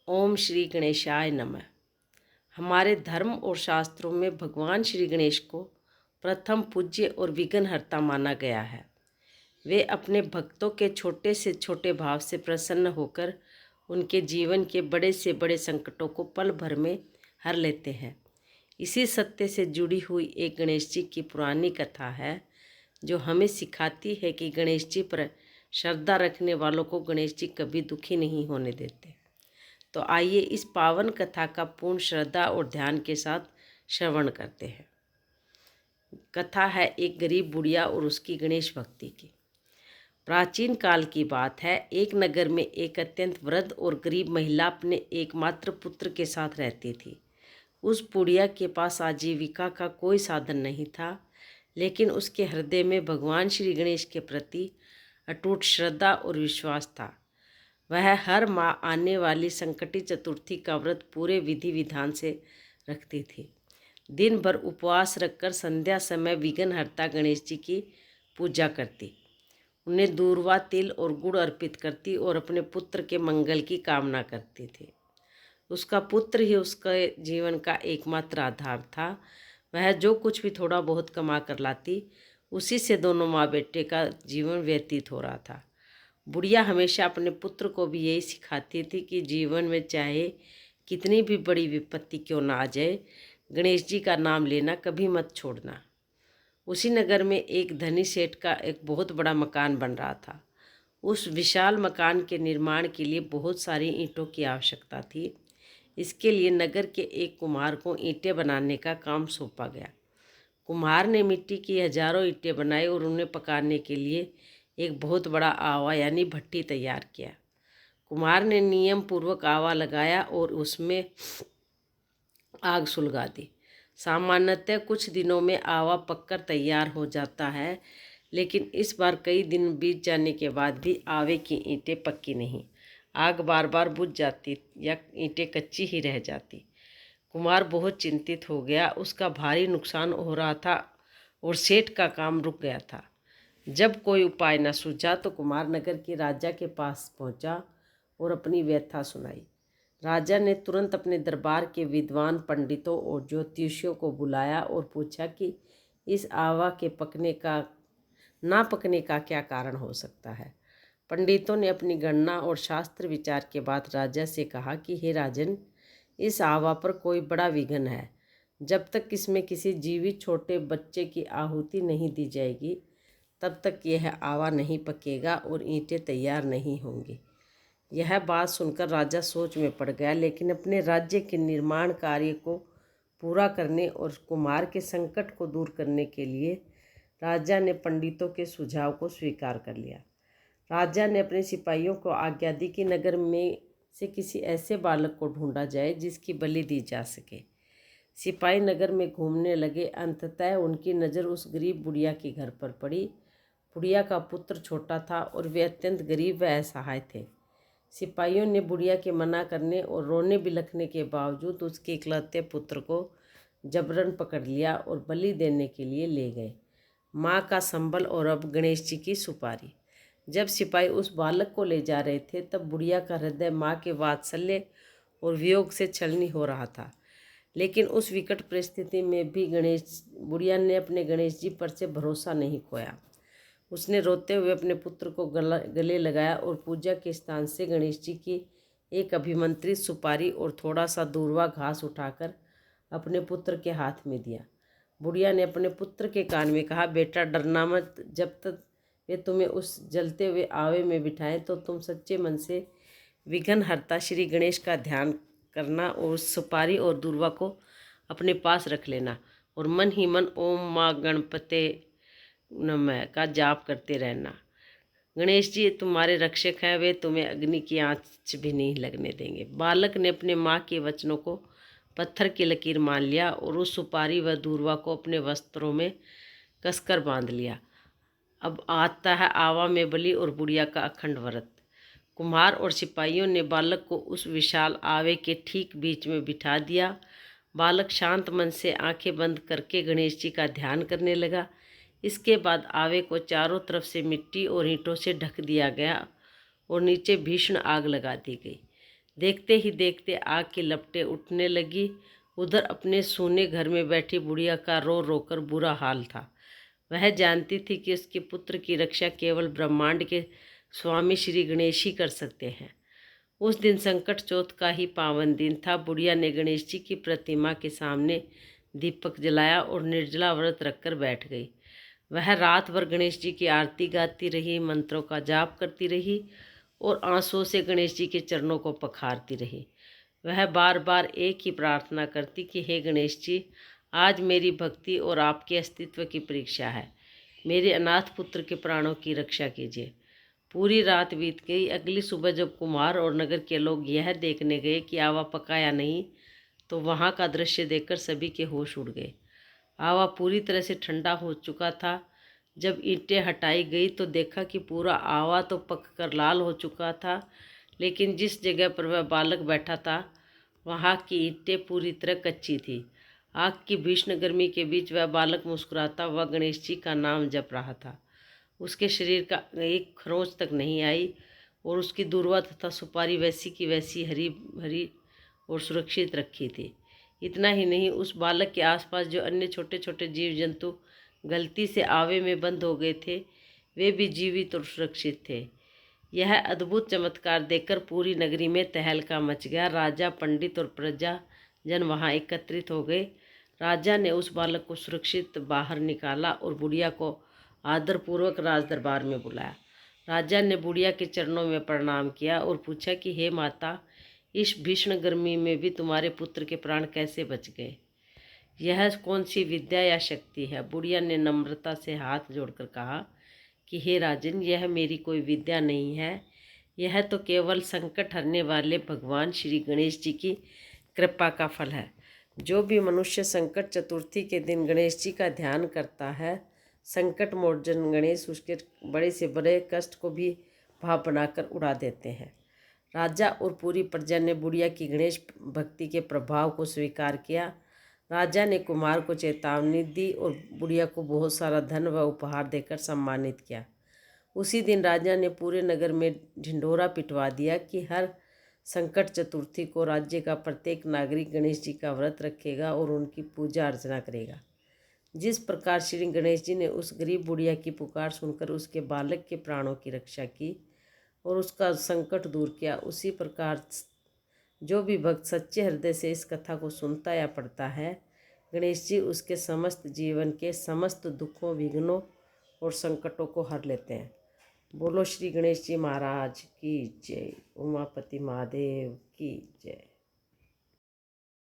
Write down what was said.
ओम श्री गणेशाय नमः। हमारे धर्म और शास्त्रों में भगवान श्री गणेश को प्रथम पूज्य और विघ्नहर्ता माना गया है। वे अपने भक्तों के छोटे से छोटे भाव से प्रसन्न होकर उनके जीवन के बड़े से बड़े संकटों को पल भर में हर लेते हैं। इसी सत्य से जुड़ी हुई एक गणेश जी की पुरानी कथा है जो हमें सिखाती है कि गणेश जी पर श्रद्धा रखने वालों को गणेश जी कभी दुखी नहीं होने देते। तो आइए इस पावन कथा का पूर्ण श्रद्धा और ध्यान के साथ श्रवण करते हैं। कथा है एक गरीब बुढ़िया और उसकी गणेश भक्ति की। प्राचीन काल की बात है। एक नगर में एक अत्यंत वृद्ध और गरीब महिला अपने एकमात्र पुत्र के साथ रहती थी। उस बुढ़िया के पास आजीविका का कोई साधन नहीं था, लेकिन उसके हृदय में भगवान श्री गणेश के प्रति अटूट श्रद्धा और विश्वास था। वह हर माह आने वाली संकटी चतुर्थी का व्रत पूरे विधि विधान से रखती थी। दिन भर उपवास रखकर संध्या समय विघ्नहर्ता गणेश जी की पूजा करती, उन्हें दूर्वा, तिल और गुड़ अर्पित करती और अपने पुत्र के मंगल की कामना करती थी। उसका पुत्र ही उसके जीवन का एकमात्र आधार था। वह जो कुछ भी थोड़ा बहुत कमा कर लाती, उसी से दोनों माँ बेटे का जीवन व्यतीत हो रहा था। बुढ़िया हमेशा अपने पुत्र को भी यही सिखाती थी कि जीवन में चाहे कितनी भी बड़ी विपत्ति क्यों ना आ जाए, गणेश जी का नाम लेना कभी मत छोड़ना। उसी नगर में एक धनी सेठ का एक बहुत बड़ा मकान बन रहा था। उस विशाल मकान के निर्माण के लिए बहुत सारी ईंटों की आवश्यकता थी। इसके लिए नगर के एक कुम्हार को ईंटें बनाने का काम सौंपा गया। कुम्हार ने मिट्टी की हजारों ईंटें बनाई और उन्हें पकाने के लिए एक बहुत बड़ा आवा यानी भट्टी तैयार किया। कुम्हार ने नियम पूर्वक आवा लगाया और उसमें आग सुलगा दी। सामान्यतः कुछ दिनों में आवा पककर तैयार हो जाता है, लेकिन इस बार कई दिन बीत जाने के बाद भी आवे की ईंटें पक्की नहीं। आग बार बार बुझ जाती या ईंटें कच्ची ही रह जाती। कुम्हार बहुत चिंतित हो गया। उसका भारी नुकसान हो रहा था और सेठ का काम रुक गया था। जब कोई उपाय न सूझा तो कुमार नगर के राजा के पास पहुंचा और अपनी व्यथा सुनाई। राजा ने तुरंत अपने दरबार के विद्वान पंडितों और ज्योतिषियों को बुलाया और पूछा कि इस आवा के ना पकने का क्या कारण हो सकता है। पंडितों ने अपनी गणना और शास्त्र विचार के बाद राजा से कहा कि हे राजन, इस आवा पर कोई बड़ा विघ्न है। जब तक इसमें किसी जीवित छोटे बच्चे की आहुति नहीं दी जाएगी, तब तक यह आवा नहीं पकेगा और ईंटें तैयार नहीं होंगी। यह बात सुनकर राजा सोच में पड़ गया, लेकिन अपने राज्य के निर्माण कार्य को पूरा करने और कुम्हार के संकट को दूर करने के लिए राजा ने पंडितों के सुझाव को स्वीकार कर लिया। राजा ने अपने सिपाहियों को आज्ञा दी कि नगर में से किसी ऐसे बालक को ढूंढा जाए जिसकी बलि दी जा सके। सिपाही नगर में घूमने लगे। अंततः उनकी नज़र उस गरीब बुढ़िया के घर पर पड़ी। बुढ़िया का पुत्र छोटा था और वे अत्यंत गरीब व असहाय थे। सिपाहियों ने बुढ़िया के मना करने और रोने बिलखने के बावजूद उसके इकलौते पुत्र को जबरन पकड़ लिया और बलि देने के लिए ले गए। माँ का संबल और अब गणेश जी की सुपारी। जब सिपाही उस बालक को ले जा रहे थे, तब बुढ़िया का हृदय माँ के वात्सल्य और वियोग से छलनी हो रहा था। लेकिन उस विकट परिस्थिति में भी बुढ़िया ने अपने गणेश जी पर से भरोसा नहीं खोया। उसने रोते हुए अपने पुत्र को गले लगाया और पूजा के स्थान से गणेश जी की एक अभिमंत्रित सुपारी और थोड़ा सा दूर्वा घास उठाकर अपने पुत्र के हाथ में दिया। बुढ़िया ने अपने पुत्र के कान में कहा, बेटा डरना मत। जब तक वे तुम्हें उस जलते हुए आवे में बिठाएं तो तुम सच्चे मन से विघ्नहर्ता श्री गणेश का ध्यान करना और उस सुपारी और दूर्वा को अपने पास रख लेना और मन ही मन ओम माँ गणपते नमः का जाप करते रहना। गणेश जी तुम्हारे रक्षक हैं, वे तुम्हें अग्नि की आंच भी नहीं लगने देंगे। बालक ने अपने माँ के वचनों को पत्थर की लकीर मान लिया और उस सुपारी व दूर्वा को अपने वस्त्रों में कसकर बांध लिया। अब आता है आवा में बलि और बुढ़िया का अखंड व्रत। कुम्हार और सिपाहियों ने बालक को उस विशाल आवे के ठीक बीच में बिठा दिया। बालक शांत मन से आंखें बंद करके गणेश जी का ध्यान करने लगा। इसके बाद आवे को चारों तरफ से मिट्टी और ईंटों से ढक दिया गया और नीचे भीषण आग लगा दी गई। देखते ही देखते आग की लपटें उठने लगी। उधर अपने सूने घर में बैठी बुढ़िया का रो रो कर बुरा हाल था। वह जानती थी कि उसके पुत्र की रक्षा केवल ब्रह्मांड के स्वामी श्री गणेश ही कर सकते हैं। उस दिन संकट चौथ का ही पावन दिन था। बुढ़िया ने गणेश जी की प्रतिमा के सामने दीपक जलाया और निर्जला व्रत रखकर बैठ गई। वह रात भर गणेश जी की आरती गाती रही, मंत्रों का जाप करती रही और आंसुओं से गणेश जी के चरणों को पखारती रही। वह बार बार एक ही प्रार्थना करती कि हे गणेश जी, आज मेरी भक्ति और आपके अस्तित्व की परीक्षा है। मेरे अनाथ पुत्र के प्राणों की रक्षा कीजिए। पूरी रात बीत गई। अगली सुबह जब कुम्हार और नगर के लोग यह देखने गए कि आवा पका या नहीं, तो वहाँ का दृश्य देखकर सभी के होश उड़ गए। आवा पूरी तरह से ठंडा हो चुका था। जब ईंटें हटाई गई तो देखा कि पूरा आवा तो पककर लाल हो चुका था, लेकिन जिस जगह पर वह बालक बैठा था वहाँ की ईंटें पूरी तरह कच्ची थी। आग की भीषण गर्मी के बीच वह बालक मुस्कुराता हुआ गणेश जी का नाम जप रहा था। उसके शरीर का एक खरोंच तक नहीं आई और उसकी दूर्वा तथा सुपारी वैसी की वैसी हरी भरी और सुरक्षित रखी थी। इतना ही नहीं, उस बालक के आसपास जो अन्य छोटे छोटे जीव जंतु गलती से आवे में बंद हो गए थे, वे भी जीवित और सुरक्षित थे। यह अद्भुत चमत्कार देखकर पूरी नगरी में तहलका मच गया। राजा, पंडित और प्रजा जन वहाँ एकत्रित हो गए। राजा ने उस बालक को सुरक्षित बाहर निकाला और बुढ़िया को आदरपूर्वक राज दरबार में बुलाया। राजा ने बुढ़िया के चरणों में प्रणाम किया और पूछा कि हे माता, इस भीषण गर्मी में भी तुम्हारे पुत्र के प्राण कैसे बच गए? यह कौन सी विद्या या शक्ति है? बुढ़िया ने नम्रता से हाथ जोड़कर कहा कि हे राजन, यह मेरी कोई विद्या नहीं है। यह तो केवल संकट हरने वाले भगवान श्री गणेश जी की कृपा का फल है। जो भी मनुष्य संकट चतुर्थी के दिन गणेश जी का ध्यान करता है, संकट मोचन गणेश उसके बड़े से बड़े कष्ट को भी भाप बनाकर उड़ा देते हैं। राजा और पूरी प्रजा ने बुढ़िया की गणेश भक्ति के प्रभाव को स्वीकार किया। राजा ने कुमार को चेतावनी दी और बुढ़िया को बहुत सारा धन व उपहार देकर सम्मानित किया। उसी दिन राजा ने पूरे नगर में ढिंढोरा पिटवा दिया कि हर संकट चतुर्थी को राज्य का प्रत्येक नागरिक गणेश जी का व्रत रखेगा और उनकी पूजा अर्चना करेगा। जिस प्रकार श्री गणेश जी ने उस गरीब बुढ़िया की पुकार सुनकर उसके बालक के प्राणों की रक्षा की और उसका संकट दूर किया, उसी प्रकार जो भी भक्त सच्चे हृदय से इस कथा को सुनता या पढ़ता है, गणेश जी उसके समस्त जीवन के समस्त दुखों, विघ्नों और संकटों को हर लेते हैं। बोलो श्री गणेश जी महाराज की जय। उमापति महादेव की जय।